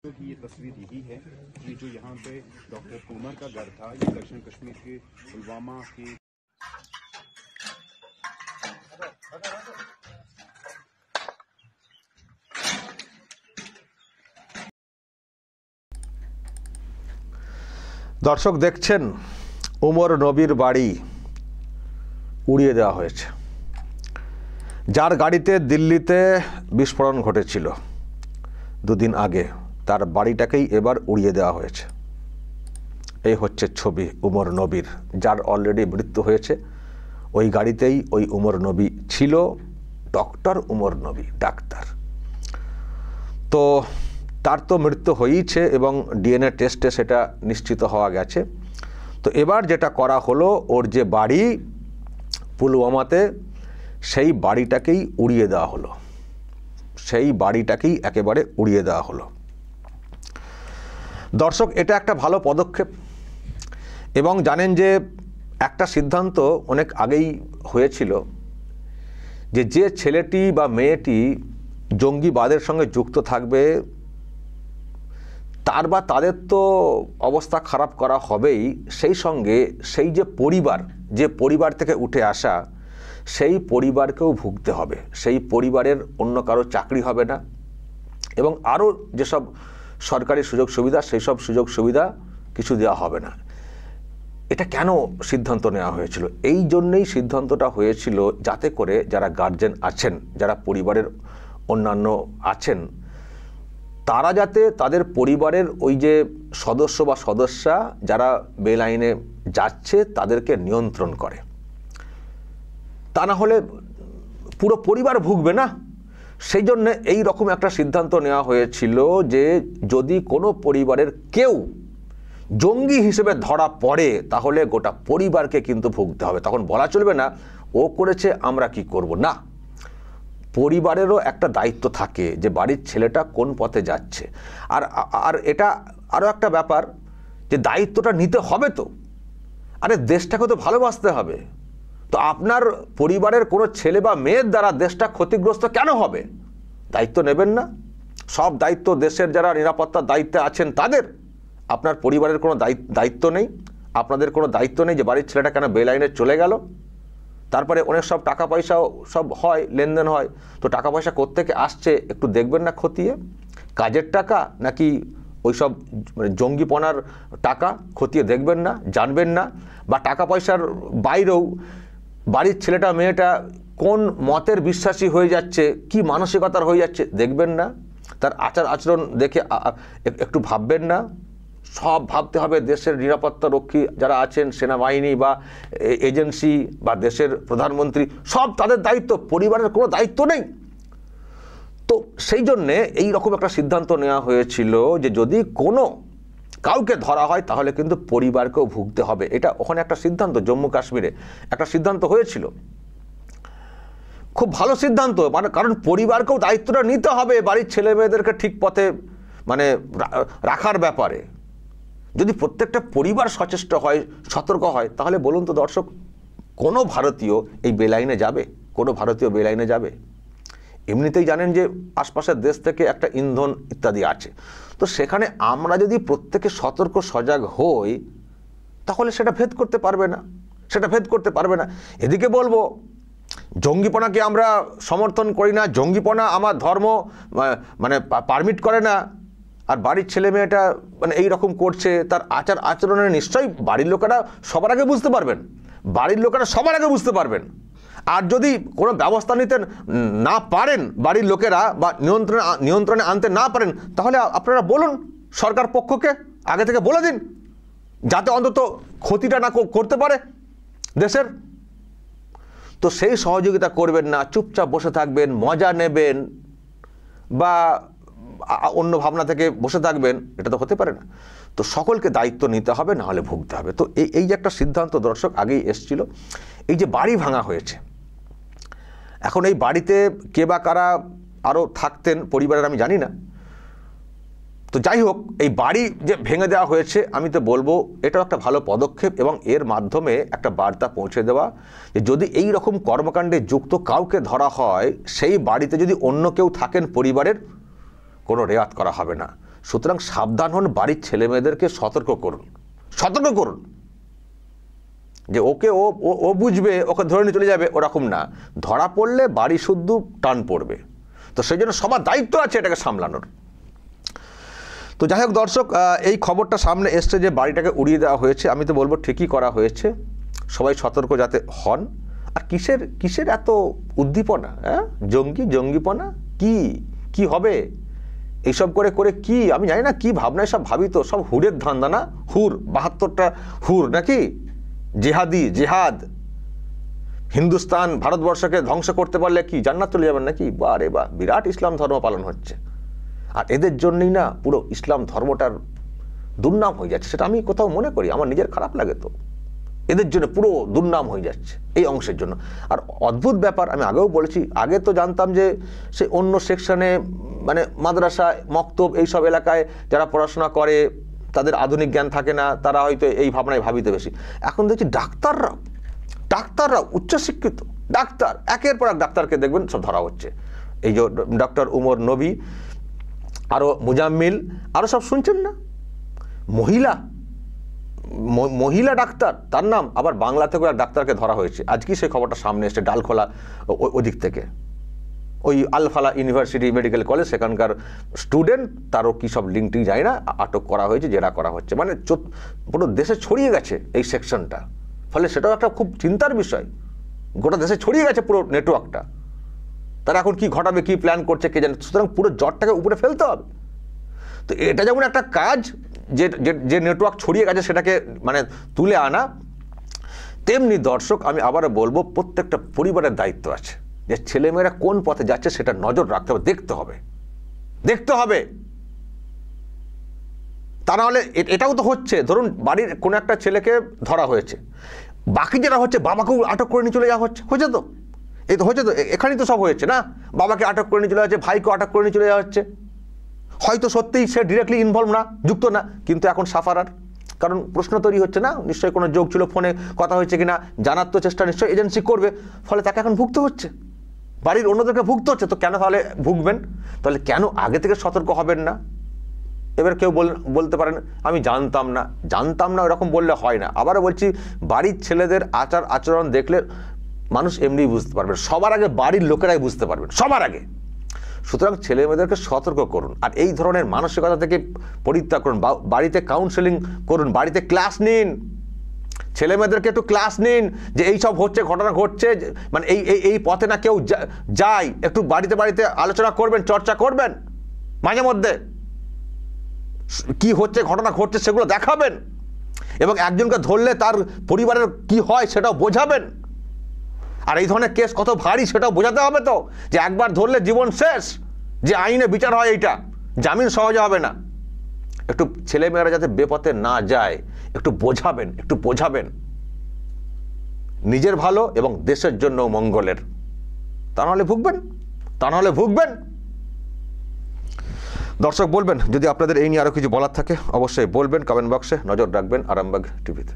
की ये तस्वीर यही है कि जो यहाँ पे डॉक्टर तोमर का घर था, ये दक्षिण कश्मीर के पुलवामा के। দর্শক দেখছেন ওমর নবীর বাড়ি উড়িয়ে দেওয়া হয়েছে। যার গাড়িতে দিল্লিতে বিস্ফোরণ ঘটেছিল দুদিন আগে, তার বাড়িটাকেই এবার উড়িয়ে দেওয়া হয়েছে। এই হচ্ছে ছবি ওমর নবীর, যার অলরেডি মৃত্যু হয়েছে। ওই গাড়িতেই ওই ওমর নবী ছিল, ডক্টর ওমর নবী, ডাক্তার। তো তার তো মৃত্যু হয়েইছে এবং ডিএনএ টেস্টে সেটা নিশ্চিত হওয়া গেছে। তো এবার যেটা করা হলো, ওর যে বাড়ি পুলওয়ামাতে, সেই বাড়িটাকেই উড়িয়ে দেওয়া হলো, সেই বাড়িটাকেই একেবারে উড়িয়ে দেওয়া হলো। দর্শক, এটা একটা ভালো পদক্ষেপ এবং জানেন যে একটা সিদ্ধান্ত অনেক আগেই হয়েছিল যে যে ছেলেটি বা মেয়েটি জঙ্গিবাদের সঙ্গে যুক্ত থাকবে তার বা তাদের তো অবস্থা খারাপ করা হবেই, সেই সঙ্গে সেই যে পরিবার থেকে উঠে আসা, সেই পরিবারকেও ভুগতে হবে। সেই পরিবারের অন্য কারো চাকরি হবে না এবং আরও যেসব সরকারি সুযোগ সুবিধা, সেই সব সুযোগ সুবিধা কিছু দেওয়া হবে না। এটা কেন সিদ্ধান্ত নেওয়া হয়েছিল? এই জন্যেই সিদ্ধান্তটা হয়েছিল যাতে করে যারা গার্জেন আছেন, যারা পরিবারের অন্যান্য আছেন, তারা যাতে তাদের পরিবারের ওই যে সদস্য বা সদস্যা যারা বেআইনে যাচ্ছে তাদেরকে নিয়ন্ত্রণ করে। তা না হলে পুরো পরিবার ভুগবে না। সেই জন্য এই রকম একটা সিদ্ধান্ত নেওয়া হয়েছিল যে যদি কোনো পরিবারের কেউ জঙ্গি হিসেবে ধরা পড়ে তাহলে গোটা পরিবারকে কিন্তু ভুগতে হবে। তখন বলা চলবে না ও করেছে আমরা কি করব, না, পরিবারেরও একটা দায়িত্ব থাকে যে বাড়ির ছেলেটা কোন পথে যাচ্ছে। আর এটা আরও একটা ব্যাপার যে দায়িত্বটা নিতে হবে। তো আরে দেশটাকে তো ভালোবাসতে হবে। তো আপনার পরিবারের কোনো ছেলে বা মেয়ের দ্বারা দেশটা ক্ষতিগ্রস্ত কেন হবে? দায়িত্ব নেবেন না? সব দায়িত্ব দেশের যারা নিরাপত্তার দায়িত্বে আছেন তাদের। আপনার পরিবারের কোনো দায়িত্ব নেই, আপনাদের কোনো দায়িত্ব নেই যে বাড়ির ছেলেটা কেন বেআইনে চলে গেল। তারপরে অনেক সব টাকা পয়সাও সব হয়, লেনদেন হয়। তো টাকা পয়সা কোত্থেকে আসছে একটু দেখবেন না খতিয়ে? কাজের টাকা নাকি ওই সব জঙ্গিপনার টাকা খতিয়ে দেখবেন না, জানবেন না? বা টাকা পয়সার বাইরেও বাড়ির ছেলেটা মেয়েটা কোন মতের বিশ্বাসী হয়ে যাচ্ছে, কি মানসিকতার হয়ে যাচ্ছে দেখবেন না? তার আচার আচরণ দেখে একটু ভাববেন না? সব ভাবতে হবে দেশের নিরাপত্তা রক্ষী যারা আছেন, সেনাবাহিনী বা এজেন্সি বা দেশের প্রধানমন্ত্রী, সব তাদের দায়িত্ব, পরিবারের কোনো দায়িত্ব নেই। তো সেই জন্যে এই রকম একটা সিদ্ধান্ত নেওয়া হয়েছিল যে যদি কোনো কাউকে ধরা হয় তাহলে কিন্তু পরিবারকেও ভুগতে হবে। এটা ওখানে একটা সিদ্ধান্ত, জম্মু কাশ্মীরে একটা সিদ্ধান্ত হয়েছিল। খুব ভালো সিদ্ধান্ত, মানে কারণ পরিবারকেও দায়িত্বটা নিতে হবে বাড়ির ছেলে মেয়েদেরকে ঠিক পথে মানে রাখার ব্যাপারে। যদি প্রত্যেকটা পরিবার সচেষ্ট হয়, সতর্ক হয়, তাহলে বলুন তো দর্শক, কোনো ভারতীয় এই বেলাইনে যাবে? কোনো ভারতীয় বেলাইনে যাবে? এমনিতেই জানেন যে আশপাশের দেশ থেকে একটা ইন্ধন ইত্যাদি আছে। তো সেখানে আমরা যদি প্রত্যেকে সতর্ক সজাগ হই তাহলে সেটা ভেদ করতে পারবে না। এদিকে বলবো জঙ্গিপনাকে আমরা সমর্থন করি না, জঙ্গিপনা আমার ধর্ম মানে পারমিট করে না, আর বাড়ির ছেলে মেয়েটা মানে এই রকম করছে, তার আচার আচরণে নিশ্চয়ই বাড়ির লোকেরা সবার আগে বুঝতে পারবেন। আর যদি কোনো ব্যবস্থা নিতে না পারেন বাড়ির লোকেরা বা নিয়ন্ত্রণে আনতে না পারেন, তাহলে আপনারা বলুন সরকার পক্ষকে, আগে থেকে বলে দিন, যাতে অন্তত ক্ষতিটা না করতে পারে দেশের। তো সেই সহযোগিতা করবেন না, চুপচাপ বসে থাকবেন, মজা নেবেন বা অন্য ভাবনা থেকে বসে থাকবেন, এটা তো হতে পারে না। তো সকলকে দায়িত্ব নিতে হবে, না হলে ভুগতে হবে। তো এই যে একটা সিদ্ধান্ত দর্শক আগেই এসছিল, এই যে বাড়ি ভাঙা হয়েছে, এখন এই বাড়িতে কে বা কারা আরও থাকতেন পরিবারের আমি জানি না। তো যাই হোক, এই বাড়ি যে ভেঙে দেওয়া হয়েছে, আমি তো বলবো এটাও একটা ভালো পদক্ষেপ এবং এর মাধ্যমে একটা বার্তা পৌঁছে দেওয়া যে যদি এই রকম কর্মকাণ্ডে যুক্ত কাউকে ধরা হয়, সেই বাড়িতে যদি অন্য কেউ থাকেন পরিবারের, কোনো রেয়াত করা হবে না। সুতরাং সাবধান হন, বাড়ির ছেলে মেয়েদেরকে সতর্ক করুন, সতর্ক করুন যে ওকে ও বুঝবে, ওকে ধরে নিয়ে চলে যাবে, ওরকম না। ধরা পড়লে বাড়ি শুদ্ধ টান পড়বে। তো সেই জন্য সবার দায়িত্ব আছে এটাকে সামলানোর। তো যাই হোক দর্শক, এই খবরটা সামনে এসছে যে বাড়িটাকে উড়িয়ে দেওয়া হয়েছে। আমি তো বলবো ঠিকই করা হয়েছে, সবাই সতর্ক যাতে হন। আর কিসের এত উদ্দীপনা? হ্যাঁ, জঙ্গিপনা কি হবে এইসব করে কি আমি জানি না, কি ভাবনা সব ভাবিত, সব হুরের ধান্দা না? হুর 72টা হুর নাকি? জেহাদ, হিন্দুস্তান ভারতবর্ষকে ধ্বংস করতে পারলে কি জান্নাত চলে যাবেন নাকি? বারে বা, বিরাট ইসলাম ধর্ম পালন হচ্ছে। আর এদের জন্যই না পুরো ইসলাম ধর্মটার দুর্নাম হয়ে যাচ্ছে। সেটা আমি কোথাও মনে করি, আমার নিজের খারাপ লাগে। তো এদের জন্য পুরো দুর্নাম হয়ে যাচ্ছে এই অংশের জন্য। আর অদ্ভুত ব্যাপার, আমি আগেও বলেছি, আগে তো জানতাম যে সে অন্য সেকশনে, মানে মাদ্রাসা, মক্তব, এইসব এলাকায় যারা পড়াশোনা করে তাদের আধুনিক জ্ঞান থাকে না, তারা হয়তো এই ভাবনায় ভাবিতে বেশি। এখন দেখছি ডাক্তাররা উচ্চশিক্ষিত ডাক্তার, একের পর এক ডাক্তারকে দেখবেন সব ধরা হচ্ছে। এই যে ডক্টর উমর নবী, আরও মুজাম্মিল, আরও সব শুনছেন না? মহিলা ডাক্তার, তার নাম। আবার বাংলা থেকেও এক ডাক্তারকে ধরা হয়েছে। আজকে সেই খবরটা সামনে এসেছে, ডালখোলা ওদিক থেকে, ওই আলফালা ইউনিভার্সিটি মেডিকেল কলেজ, সেখানকার স্টুডেন্ট, তারও কী সব লিঙ্ক টিঙ্ক যায় না, আটক করা হয়েছে, জেরা করা হচ্ছে। মানে পুরো দেশে ছড়িয়ে গেছে এই সেকশনটা। ফলে সেটাও একটা খুব চিন্তার বিষয়, গোটা দেশে ছড়িয়ে গেছে পুরো নেটওয়ার্কটা। তারা এখন কি ঘটাবে, কি প্ল্যান করছে কে জানে। সুতরাং পুরো জটটাকে উপরে ফেলতে হবে। তো এটা যেমন একটা কাজ, যে নেটওয়ার্ক ছড়িয়ে গেছে সেটাকে মানে তুলে আনা, তেমনি দর্শক আমি আবারও বলবো, প্রত্যেকটা পরিবারের দায়িত্ব আছে যে ছেলেমেয়েরা কোন পথে যাচ্ছে সেটা নজর রাখতে হবে, দেখতে হবে। তা নাহলে এটাও তো হচ্ছে, ধরুন বাড়ির কোনো একটা ছেলেকে ধরা হয়েছে, বাকি যেটা হচ্ছে বাবাকেও আটক করে নিয়ে চলে যাওয়া হচ্ছে তো, এই তো হচ্ছে তো, এখানেই তো সব হয়েছে না? বাবাকে আটক করে নিয়ে চলে যাচ্ছে, ভাইকে আটক করে নিয়ে চলে যাওয়া হচ্ছে। হয়তো সত্যিই সে ডিরেক্টলি ইনভলভ না, যুক্ত না, কিন্তু এখন সাফারার, কারণ প্রশ্ন তৈরি হচ্ছে না, নিশ্চয়ই কোনো যোগ ছিল, ফোনে কথা হয়েছে কিনা জানার তো চেষ্টা নিশ্চয়ই এজেন্সি করবে। ফলে তাকে এখন ভুগতে হচ্ছে, বাড়ির অন্যদেরকে ভুগতে হচ্ছে। তো কেন তাহলে ভুগবেন? তাহলে কেন আগে থেকে সতর্ক হবেন না? এবার কেউ বলতে পারেন আমি জানতাম না, এরকম বললে হয় না। আবারও বলছি, বাড়ির ছেলেদের আচরণ দেখলে মানুষ এমনি বুঝতে পারবেন, সবার আগে বাড়ির লোকেরাই বুঝতে পারবেন, সবার আগে। সুতরাং ছেলে মেয়েদেরকে সতর্ক করুন, আর এই ধরনের মানসিকতা থেকে পরিত্যাগ করুন। বাড়িতে কাউন্সেলিং করুন, বাড়িতে ক্লাস নিন, ছেলে মেয়েদেরকে একটু ক্লাস নিন যে এই সব হচ্ছে, ঘটনা ঘটছে, মানে এই পথে না কেউ যায়, একটু বাড়িতে আলোচনা করবেন, চর্চা করবেন, মাঝে মধ্যে কি হচ্ছে, ঘটনা ঘটছে সেগুলো দেখাবেন, এবং একজনকে ধরলে তার পরিবারের কি হয় সেটাও বোঝাবেন। আর এই ধরনের কেস কত ভারী সেটাও বোঝাতে হবে তো, যে একবার ধরলে জীবন শেষ, যে আইনে বিচার হয়, এইটা জামিন সহজে হবে না। একটু ছেলেমেয়েরা যাতে বেপথে না যায় একটু বোঝাবেন, নিজের ভালো এবং দেশের জন্য মঙ্গলের। তা নাহলে ভুগবেন। দর্শক বলবেন যদি আপনাদের এই নিয়ে আরও কিছু বলার থাকে, অবশ্যই বলবেন কমেন্ট বক্সে। নজর রাখবেন আরামবাগ টিভিতে।